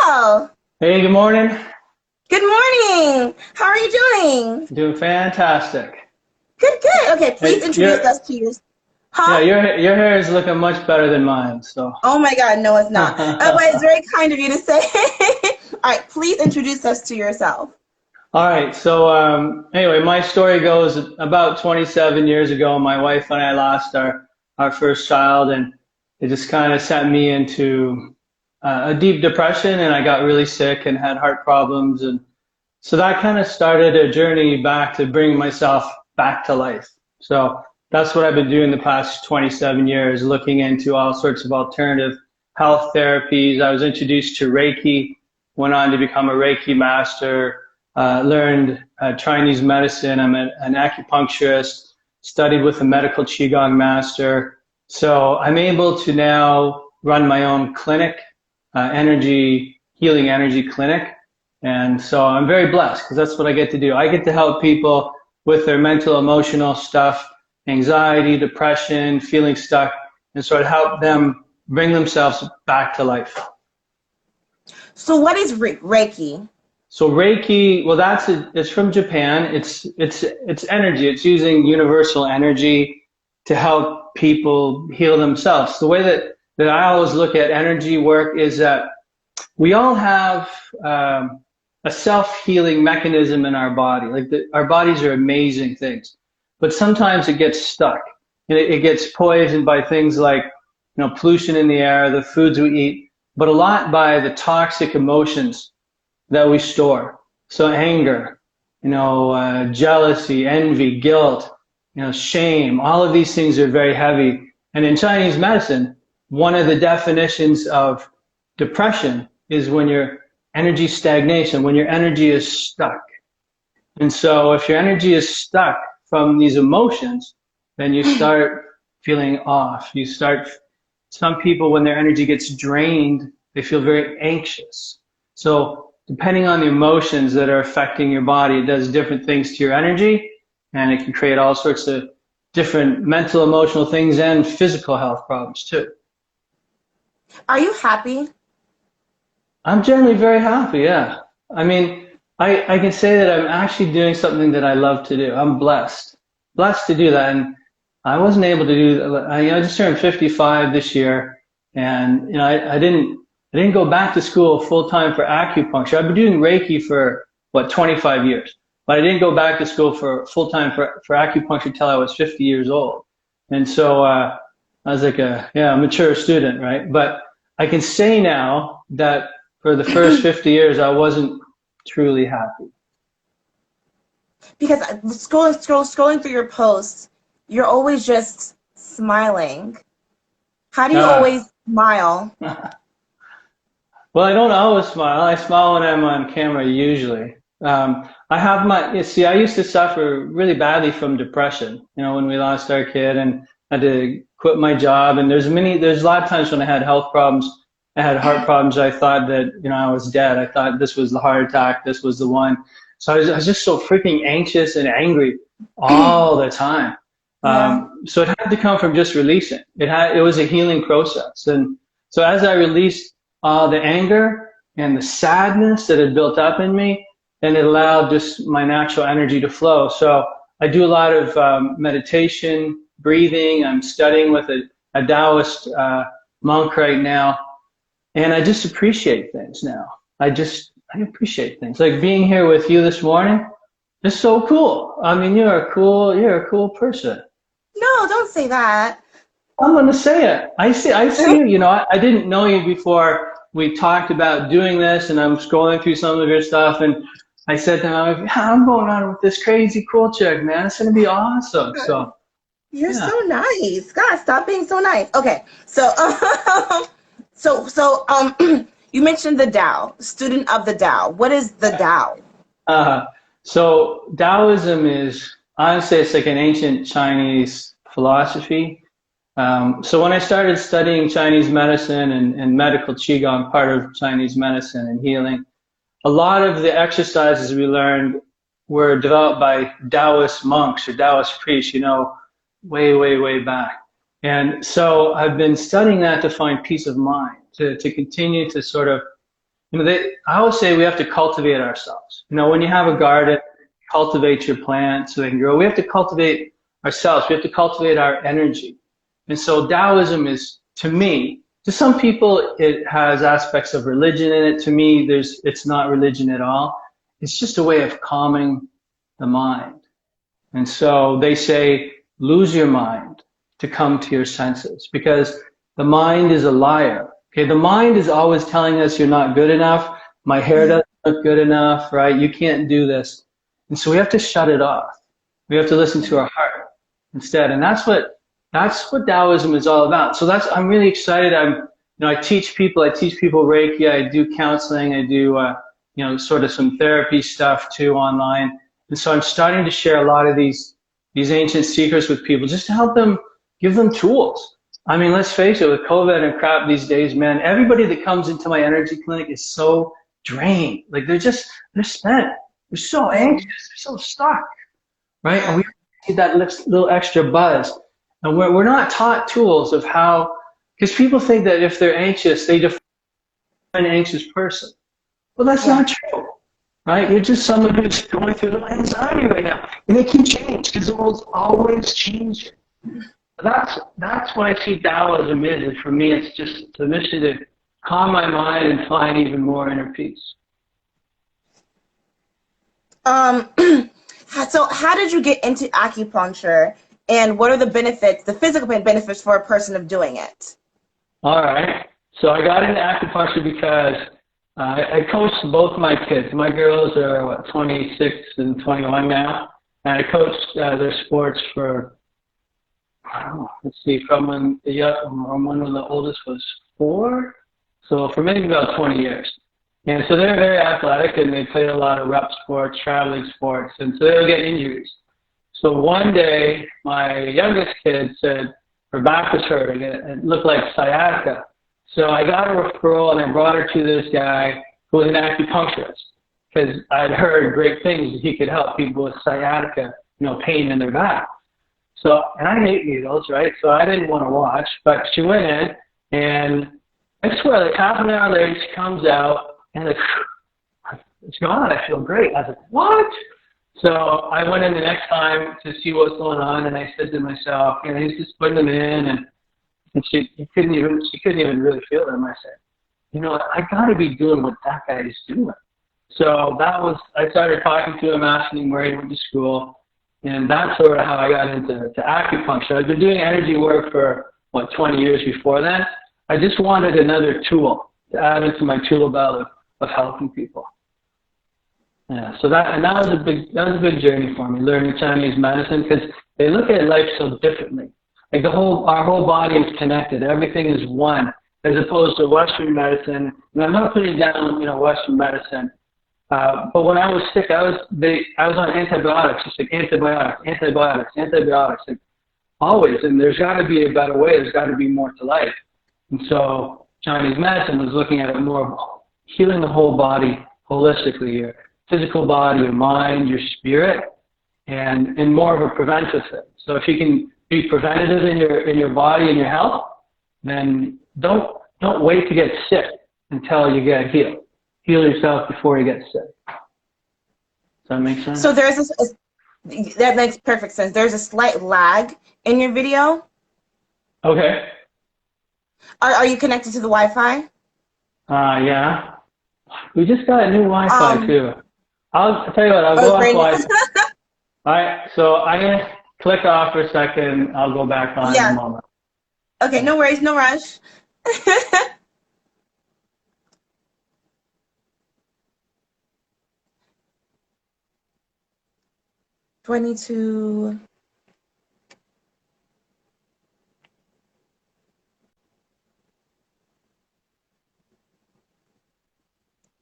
Well, Hey, good morning. good morning. How are you doing? Doing fantastic. Good, good. Okay, please Hey, introduce us to your. yeah, Huh? your hair is looking much better than mine. So, Oh my God, no, it's not. But it's all very kind of you to say. All right, please introduce us to yourself. right. So, anyway, my story goes about 27 years ago. My wife and I lost our first child, and it just kind of sent me into a deep depression, and I got really sick and had heart problems, and so that kind of started a journey back to bring myself back to life. So that's what I've been doing the past 27 years, looking into all sorts of alternative health therapies. I was introduced to Reiki, went on to become a Reiki master, learned Chinese medicine. I'm an acupuncturist, studied with a medical Qigong master. So I'm able to now run my own clinic, healing energy clinic. And so I'm very blessed because that's what I get to do. I get to help people with their mental, emotional stuff, anxiety, depression, feeling stuck, and sort of help them bring themselves back to life. So, what is Reiki? So Reiki, well, it's from Japan. It's energy. It's using universal energy to help people heal themselves. The way that I always look at energy work is that we all have a self-healing mechanism in our body. Our bodies are amazing things, but sometimes it gets stuck and it gets poisoned by things like, pollution in the air, the foods we eat, but a lot by the toxic emotions that we store. So anger, jealousy, envy, guilt, shame, all of these things are very heavy. And in Chinese medicine, one of the definitions of depression is when your energy stagnation, when your energy is stuck. And so if your energy is stuck from these emotions, then you start feeling off. Some people, when their energy gets drained, they feel very anxious. So depending on the emotions that are affecting your body, it does different things to your energy, and it can create all sorts of different mental, emotional things and physical health problems too. Are you happy? I'm generally very happy, yeah. I mean, I can say that I'm actually doing something that I love to do. I'm blessed to do that. And I wasn't able to do that. I just turned 55 this year, and I didn't go back to school full time for acupuncture. I've been doing Reiki for what 25 years, but I didn't go back to school for full time for acupuncture until I was 50 years old. And so I was like a mature student, right? But I can say now that for the first 50 years, I wasn't truly happy. Because scrolling through your posts, you're always just smiling. How do you Uh, always smile? well, I don't always smile. I smile when I'm on camera usually. You see, I used to suffer really badly from depression, when we lost our kid and had to quit my job. And there's a lot of times when I had health problems, I had heart problems. I thought that, I was dead. I thought this was the heart attack. This was the one. So I was just so freaking anxious and angry all the time. Yeah. So it had to come from just releasing. It was a healing process. And so as I released all the anger and the sadness that had built up in me, and it allowed just my natural energy to flow. So I do a lot of meditation, breathing. I'm studying with a Taoist monk right now, and I just appreciate things now. I appreciate things like being here with you this morning. It's so cool. I mean, you're a cool person. No, don't say that. I'm going to say it. I see you. I didn't know you before we talked about doing this, and I'm scrolling through some of your stuff, and I said to him, yeah, I'm going on with this crazy cool chick, man. It's going to be awesome. So, You're yeah. so nice. God, stop being so nice. Okay, so you mentioned the Tao, student of the Tao. What is the Tao? Uh, so Taoism is, honestly, it's like an ancient Chinese philosophy. So when I started studying Chinese medicine and medical Qigong, part of Chinese medicine and healing, a lot of the exercises we learned were developed by Taoist monks or Taoist priests, way, way, way back. And so I've been studying that to find peace of mind, to continue to sort of I always say we have to cultivate ourselves. When you have a garden, cultivate your plants so they can grow. We have to cultivate ourselves. We have to cultivate our energy. And so Taoism is, to me, to some people, it has aspects of religion in it. To me, it's not religion at all. It's just a way of calming the mind. And so they say, lose your mind to come to your senses, because the mind is a liar. Okay, the mind is always telling us you're not good enough. My hair doesn't look good enough, right? You can't do this. And so we have to shut it off. We have to listen to our heart instead. And that's what Taoism is all about. So I'm really excited. I teach people Reiki. I do counseling. I do, sort of some therapy stuff too online. And so I'm starting to share a lot of these ancient secrets with people just to help them, give them tools. I mean, let's face it, with COVID and crap these days, man, everybody that comes into my energy clinic is so drained. Like they're spent. They're so anxious. They're so stuck, right? And we need that little extra buzz. And we're not taught tools of how, because people think that if they're anxious, they define an anxious person. Well, that's not true, right? You're just someone who's going through the anxiety right now. And it can change because the world's always changing. That's what I see Taoism is. For me, it's just the mission to calm my mind and find even more inner peace. So how did you get into acupuncture, and what are the benefits, the physical benefits for a person of doing it? All right. So I got into acupuncture because I coached both my kids. My girls are 26 and 21 now, and I coached their sports for, let's see, from when the oldest was 4, so for maybe about 20 years. And so they're very athletic, and they played a lot of rep sports, traveling sports, and so they would get injuries. So one day, my youngest kid said her back was hurting, and it looked like sciatica. So I got a referral, and I brought her to this guy who was an acupuncturist, because I'd heard great things that he could help people with sciatica, pain in their back. So, and I hate needles, right? So I didn't want to watch, but she went in, and I swear, like half an hour later, she comes out, and it's gone. I feel great. I was like, what? So I went in the next time to see what's going on, and I said to myself, he's just putting them in, and she couldn't even really feel them. I said, I got to be doing what that guy is doing. So I started talking to him, asking him where he went to school, and that's sort of how I got into acupuncture. I've been doing energy work for, 20 years before that. I just wanted another tool to add into my tool belt of helping people. Yeah, so that was a big journey for me, learning Chinese medicine, because they look at life so differently. Like our whole body is connected. Everything is one, as opposed to Western medicine. And I'm not putting down, Western medicine. But when I was sick, I was on antibiotics, just like antibiotics, like always. And there's got to be a better way. There's got to be more to life. And so Chinese medicine was looking at it more of healing the whole body holistically, your physical body, your mind, your spirit, and more of a preventive thing. So if you can be preventative in your body and your health, then don't wait to get sick until you get healed. Heal yourself before you get sick. Does that make sense? So that makes perfect sense. There's a slight lag in your video. Okay. Are you connected to the Wi-Fi? Yeah. We just got a new Wi-Fi too. I'll tell you what, I'll go off Wi-Fi. All right, so I'm going to click off for a second. I'll go back on in a moment. Okay, no worries, no rush. 22.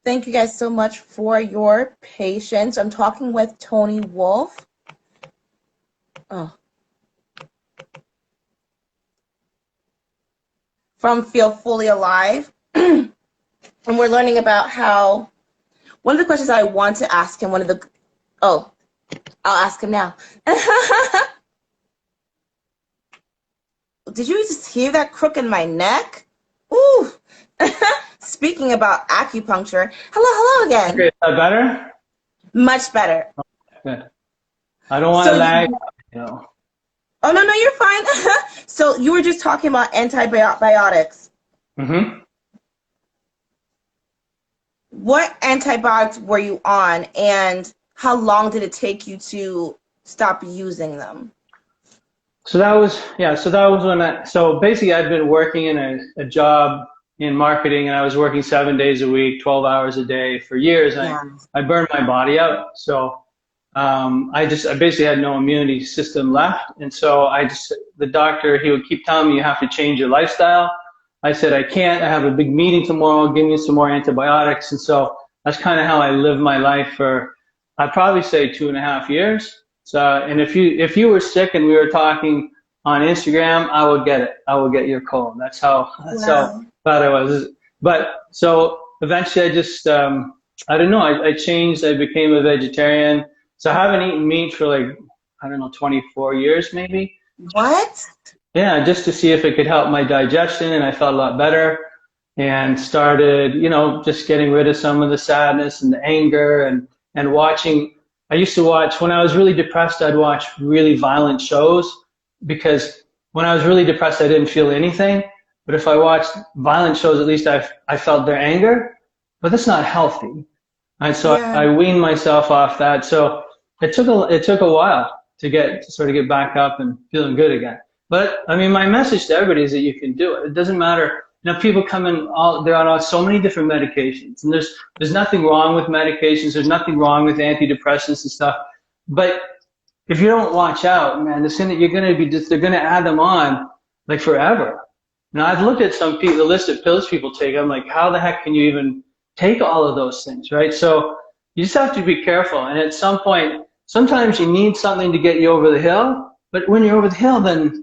Thank you guys so much for your patience. I'm talking with Tony Wolfe. From Feel Fully Alive. And we're learning about how, one of the questions I want to ask him, I'll ask him now. Did you just hear that crook in my neck? Ooh. speaking about acupuncture, hello again. Okay, is that better? Much better. Good. I don't want So to lag, you, you know. oh no, you're fine. So you were just talking about antibiotics. Mm-hmm. What antibiotics were you on, and how long did it take you to stop using them? So that was, yeah, so that was when so basically I'd been working in a job in marketing, and I was working 7 days a week, 12 hours a day for years. Yeah. I burned my body out. So I basically had no immunity system left. And so the doctor, he would keep telling me, you have to change your lifestyle. I said, I can't. I have a big meeting tomorrow. Give me some more antibiotics. And so that's kind of how I lived my life for, I'd probably say 2.5 years. So, and if you were sick and we were talking on Instagram, I would get it. I would get your cold. That's how Wow. bad I was. But so eventually I don't know, I changed. I became a vegetarian. So I haven't eaten meat for like, I don't know, 24 years maybe. What? Yeah, just to see if it could help my digestion, and I felt a lot better and started, just getting rid of some of the sadness and the anger and watching. I used to watch, when I was really depressed, I'd watch really violent shows because when I was really depressed, I didn't feel anything. But if I watched violent shows, at least I felt their anger, but that's not healthy. And so Yeah. I weaned myself off that. So it took a while to sort of get back up and feeling good again. But I mean, my message to everybody is that you can do it. It doesn't matter. People come in, they're on so many different medications, and there's nothing wrong with medications. There's nothing wrong with antidepressants and stuff. But if you don't watch out, man, they're going to add them on like forever. Now, I've looked at the list of pills people take. I'm like, how the heck can you even take all of those things, right? So you just have to be careful. And at some point, sometimes you need something to get you over the hill. But when you're over the hill, then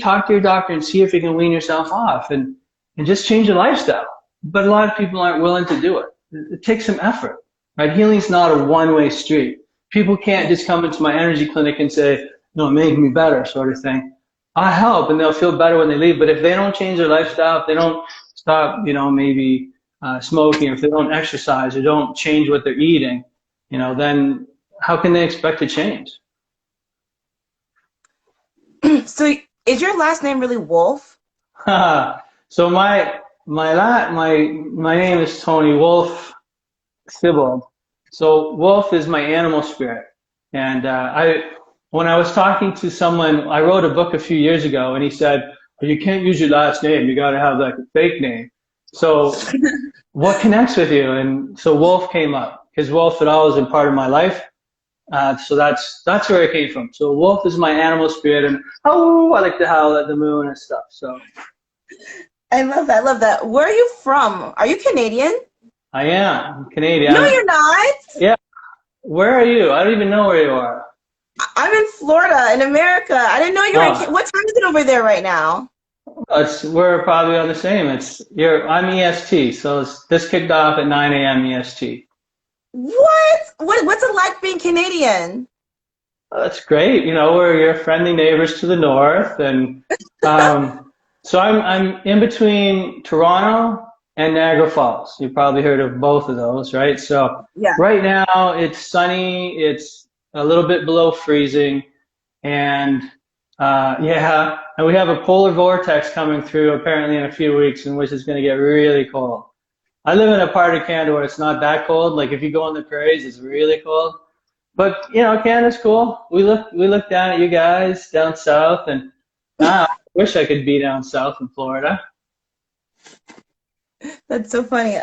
talk to your doctor and see if you can wean yourself off and just change your lifestyle. But a lot of people aren't willing to do it. It takes some effort, right? Healing's not a one-way street. People can't just come into my energy clinic and say, no, make me better, sort of thing. I help, and they'll feel better when they leave. But if they don't change their lifestyle, if they don't stop, maybe smoking, or if they don't exercise or don't change what they're eating, then how can they expect to change? So is your last name really Wolfe? So my name is Tony Wolfe Sibbald. So Wolf is my animal spirit, and when I was talking to someone, I wrote a book a few years ago, and he said, well, you can't use your last name. You got to have like a fake name. So what connects with you? And so Wolf came up because Wolf had always been part of my life. So that's where it came from. So Wolf is my animal spirit, and I like to howl at the moon and stuff. So I love that. I love that. Where are you from? Are you Canadian? I am Canadian. No, you're not. Yeah. Where are you? I don't even know where you are. I'm in Florida, in America. I didn't know you were in. What time is it over there right now? We're probably on the same. I'm EST, so this kicked off at 9 a.m. EST. What's it like being Canadian? Oh, that's great. We're your friendly neighbors to the north, and so I'm in between Toronto and Niagara Falls. You've probably heard of both of those, right? So Yeah. right now it's sunny. It's a little bit below freezing, and and we have a polar vortex coming through apparently in a few weeks, in which it's going to get really cold. I live in a part of Canada where it's not that cold. Like if you go on the prairies, it's really cold. But Canada's cool. We look down at you guys down south, and I wish I could be down south in Florida. That's so funny.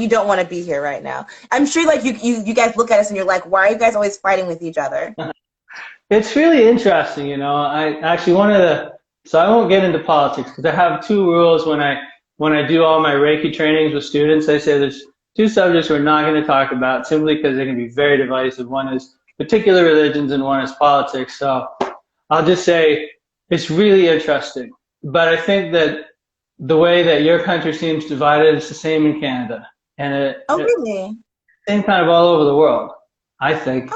You don't want to be here right now. I'm sure like you guys look at us and you're like, why are you guys always fighting with each other? It's really interesting, I actually so I won't get into politics because I have two rules when I do all my Reiki trainings with students. I say there's two subjects we're not going to talk about simply because they can be very divisive. One is particular religions and one is politics. So I'll just say it's really interesting. But I think that the way that your country seems divided is the same in Canada. And really? Same kind of all over the world, I think,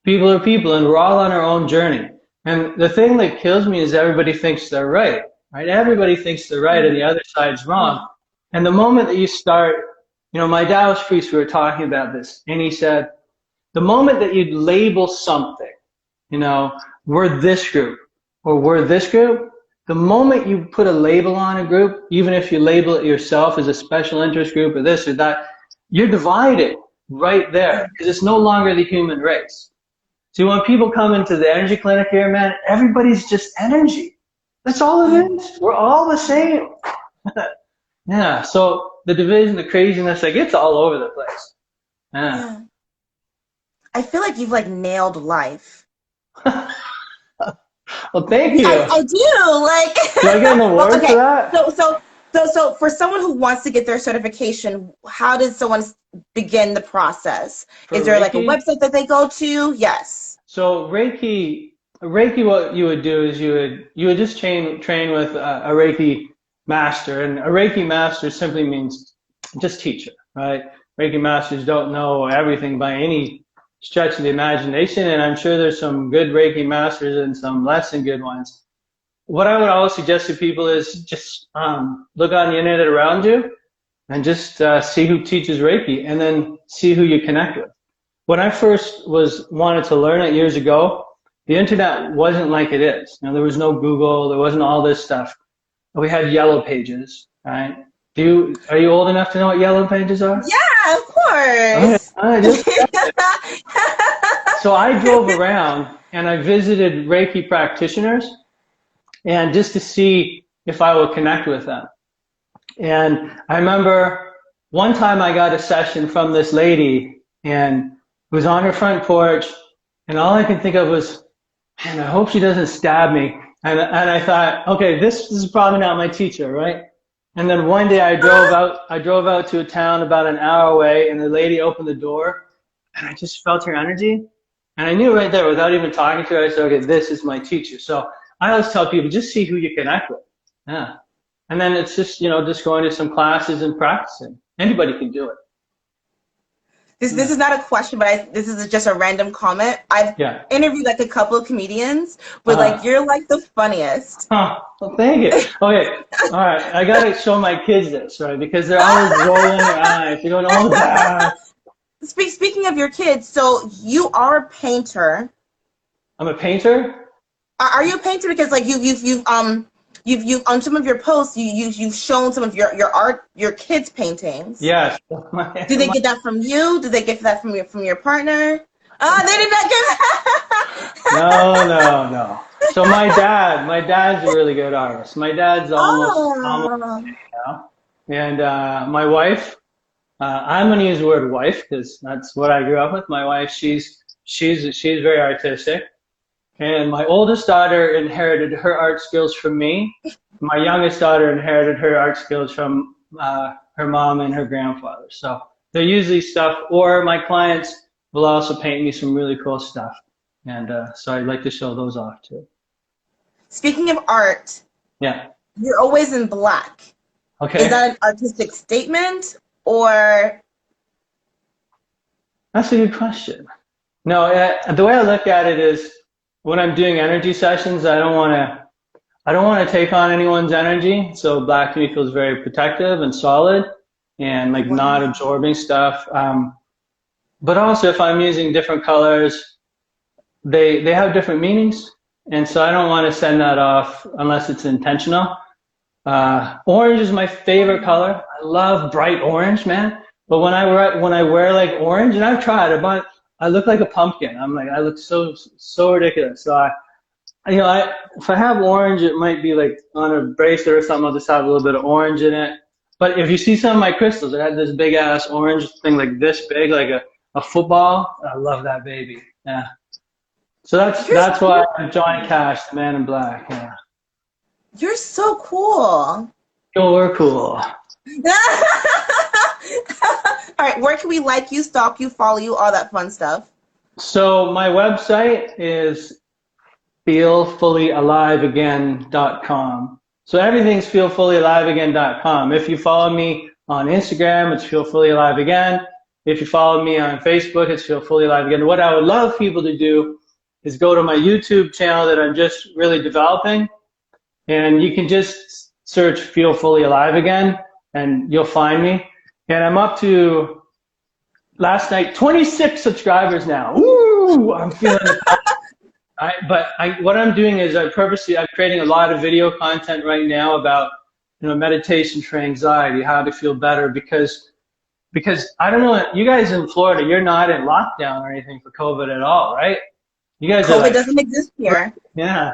People are people, and we're all on our own journey. And the thing that kills me is everybody thinks they're right? Everybody thinks they're right and the other side's wrong. And the moment that you start, my Taoist priest, we were talking about this, and he said, the moment that you label something, we're this group or we're this group, the moment you put a label on a group, even if you label it yourself as a special interest group or this or that, you're divided right there because it's no longer the human race. See, when people come into the energy clinic here, man, everybody's just energy. That's all it is. We're all the same. Yeah, so the division, the craziness, like it's all over the place. Yeah. I feel like you've like nailed life. Well, thank you. I do. Like, do I get an award okay. for that? So for someone who wants to get their certification, how does someone begin the process? Is there like a website that they go to? Yes. So Reiki, what you would do is you would just train with a Reiki master, and a Reiki master simply means just teacher, right? Reiki masters don't know everything by any stretch of the imagination, and I'm sure there's some good Reiki masters and some less than good ones. What I would always suggest to people is just look on the internet around you and just see who teaches Reiki, and then see who you connect with. When I first wanted to learn it years ago, the internet wasn't like it is. There was no Google, there wasn't all this stuff. We had yellow pages, right? Are you old enough to know what yellow pages are? Yeah, of course. So I drove around and I visited Reiki practitioners, and just to see if I would connect with them. And I remember one time I got a session from this lady, and it was on her front porch, and all I could think of was, man, I hope she doesn't stab me. And I thought, okay, this is probably not my teacher, right? And then one day I drove out to a town about an hour away, and the lady opened the door, and I just felt her energy. And I knew right there, without even talking to her, I said, okay, this is my teacher. So I always tell people, just see who you connect with. Yeah. And then it's just, just going to some classes and practicing. Anybody can do it. This is not a question, but this is just a random comment. I've interviewed like a couple of comedians, but like you're like the funniest. Well, thank you. Okay, all right. I gotta show my kids this, right? Because they're always rolling their eyes. They're going, oh God. Speaking of your kids, so you are a painter. I'm a painter. Are you a painter? Because like you've on some of your posts you've shown some of your art, your kids' paintings. Yes. Do they get that from you? Do they get that from your partner? Oh, they did not get that. No. So my dad's a really good artist. My dad's almost and my wife, I'm gonna use the word wife because that's what I grew up with. My wife, she's very artistic. And my oldest daughter inherited her art skills from me. My youngest daughter inherited her art skills from her mom and her grandfather. So they're usually stuff, or my clients will also paint me some really cool stuff. And so I'd like to show those off too. Speaking of art, you're always in black. Okay. Is that an artistic statement, or? That's a good question. No, the way I look at it is, when I'm doing energy sessions, I don't want to take on anyone's energy. So black to me feels very protective and solid, and like not absorbing stuff. But also, if I'm using different colors, they have different meanings, and so I don't want to send that off unless it's intentional. Orange is my favorite color. I love bright orange, man. But when I wear like orange, and I've tried, I look like a pumpkin. I'm like, I look so ridiculous. So if I have orange, it might be like on a bracelet or something. I'll just have a little bit of orange in it. But if you see some of my crystals, it had this big ass orange thing, like this big, like a football. I love that baby. Yeah. So that's why I'm Johnny Cash, the man in black. Yeah. You're so cool. You're cool. All right, where can we like you, stalk you, follow you, all that fun stuff? So my website is feelfullyaliveagain.com. So everything's feelfullyaliveagain.com. If you follow me on Instagram, it's feelfullyaliveagain. If you follow me on Facebook, it's feelfullyaliveagain. What I would love people to do is go to my YouTube channel that I'm just really developing, and you can just search Feel Fully Alive Again. and you'll find me. And I'm up to, last night, 26 subscribers now. Woo! I'm feeling it. What I'm doing is I'm creating a lot of video content right now about, meditation for anxiety, how to feel better, because I don't know, you guys in Florida, you're not in lockdown or anything for COVID at all, right? You guys are COVID like, doesn't exist here. yeah.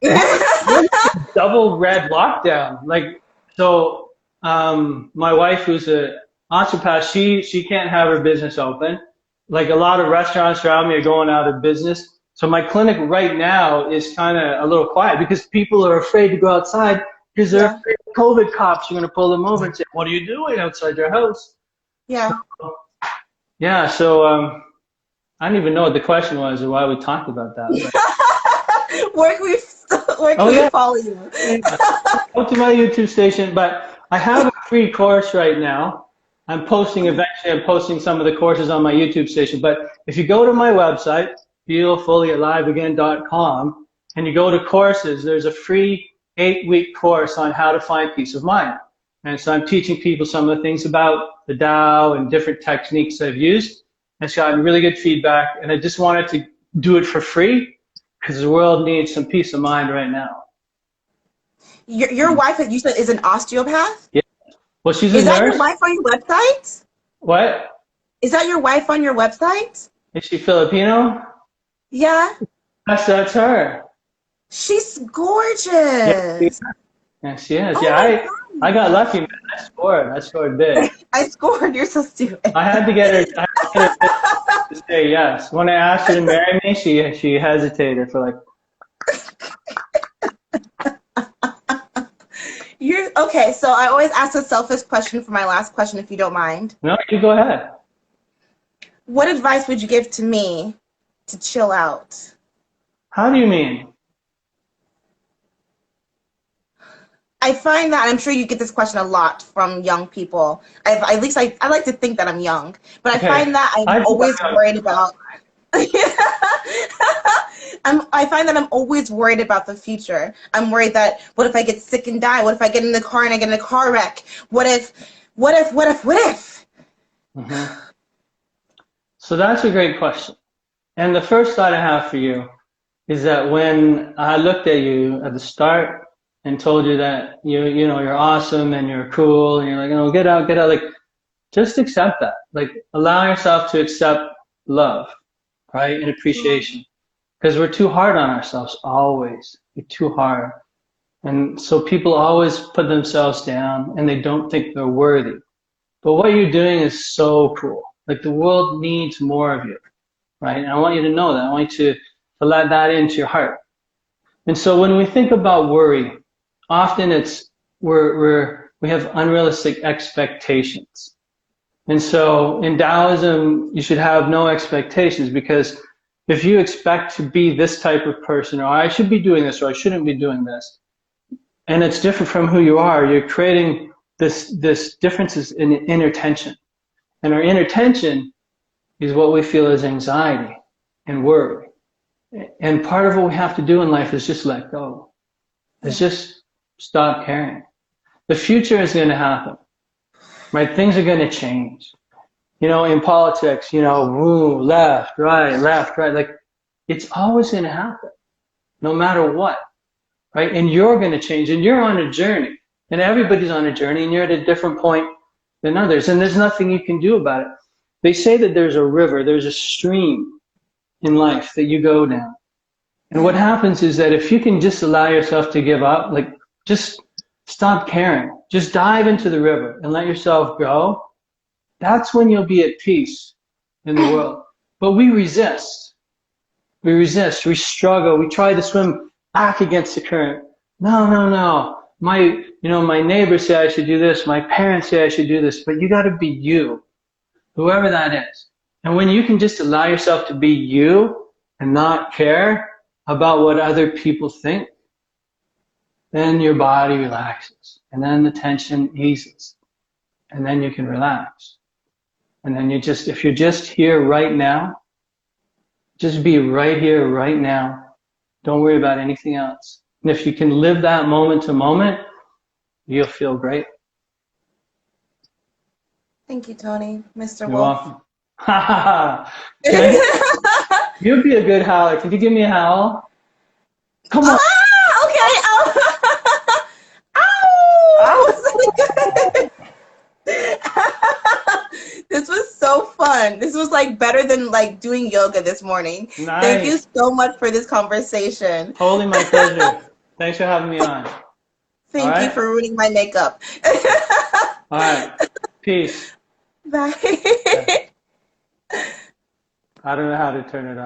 We're double red lockdown. My wife, who's a osteopath, she can't have her business open. Like a lot of restaurants around me are going out of business. So my clinic right now is kind of a little quiet because people are afraid to go outside because they're afraid COVID cops are going to pull them over and say, "What are you doing outside your house?" Yeah. So I don't even know what the question was or why we talked about that. Where can we follow you? Go to my YouTube station, but I have a free course right now. Eventually I'm posting some of the courses on my YouTube station, but if you go to my website, feelfullyaliveagain.com, and you go to courses, there's a free 8-week course on how to find peace of mind. And so I'm teaching people some of the things about the Tao and different techniques I've used. It's gotten really good feedback, and I just wanted to do it for free because the world needs some peace of mind right now. Your wife, you said, is an osteopath? Yeah. Well, she's a nurse. Is that your wife on your website? What? Is that your wife on your website? Is she Filipino? Yeah. That's her. She's gorgeous. Yeah, she is. Yeah, I got lucky, man. I scored big. I scored. You're so stupid. I had to get her to say yes. When I asked her to marry me, she hesitated for like. Okay, so I always ask a selfish question for my last question, if you don't mind. No, you go ahead. What advice would you give to me to chill out? How do you mean? I find that, I'm sure you get this question a lot from young people. At least I like to think that I'm young, but okay. I find that I'm always worried about. I find that I'm always worried about the future. I'm worried that, what if I get sick and die? What if I get in the car and I get in a car wreck? What if? Mm-hmm. So that's a great question. And the first thought I have for you is that when I looked at you at the start and told you that you're awesome and you're cool and you're like, get out, like, just accept that. Like, allow yourself to accept love, right, and appreciation. Because we're too hard on ourselves, always. We're too hard. And so people always put themselves down and they don't think they're worthy. But what you're doing is so cool. Like, the world needs more of you, right? And I want you to know that. I want you to let that into your heart. And so when we think about worry, often we have unrealistic expectations. And so in Taoism, you should have no expectations, because if you expect to be this type of person, or I should be doing this, or I shouldn't be doing this, and it's different from who you are, you're creating this differences in inner tension. And our inner tension is what we feel as anxiety and worry. And part of what we have to do in life is just let go. It's just stop caring. The future is going to happen, right? Things are going to change. In politics, left, right. Like, it's always going to happen, no matter what, right? And you're going to change, and you're on a journey, and everybody's on a journey, and you're at a different point than others, and there's nothing you can do about it. They say that there's a river, there's a stream in life that you go down. And what happens is that if you can just allow yourself to give up, like, just stop caring, just dive into the river and let yourself go, that's when you'll be at peace in the world. But we resist. We struggle, we try to swim back against the current. No. My neighbors say I should do this, my parents say I should do this, but you gotta be you, whoever that is. And when you can just allow yourself to be you and not care about what other people think, then your body relaxes, and then the tension eases, and then you can relax. And then if you're just here right now, just be right here, right now. Don't worry about anything else. And if you can live that moment to moment, you'll feel great. Thank you, Tony. Mr. You're Wolf. welcome. Can you'd be a good howler. Can you give me a howl? Come on. Okay. Ow! This was so fun. This was like better than like doing yoga this morning. Thank you Nice. so much for this conversation. Totally my pleasure. Thanks for having me on. All Thank you right. for ruining my makeup. All right. Peace. Bye. I don't know how to turn it off.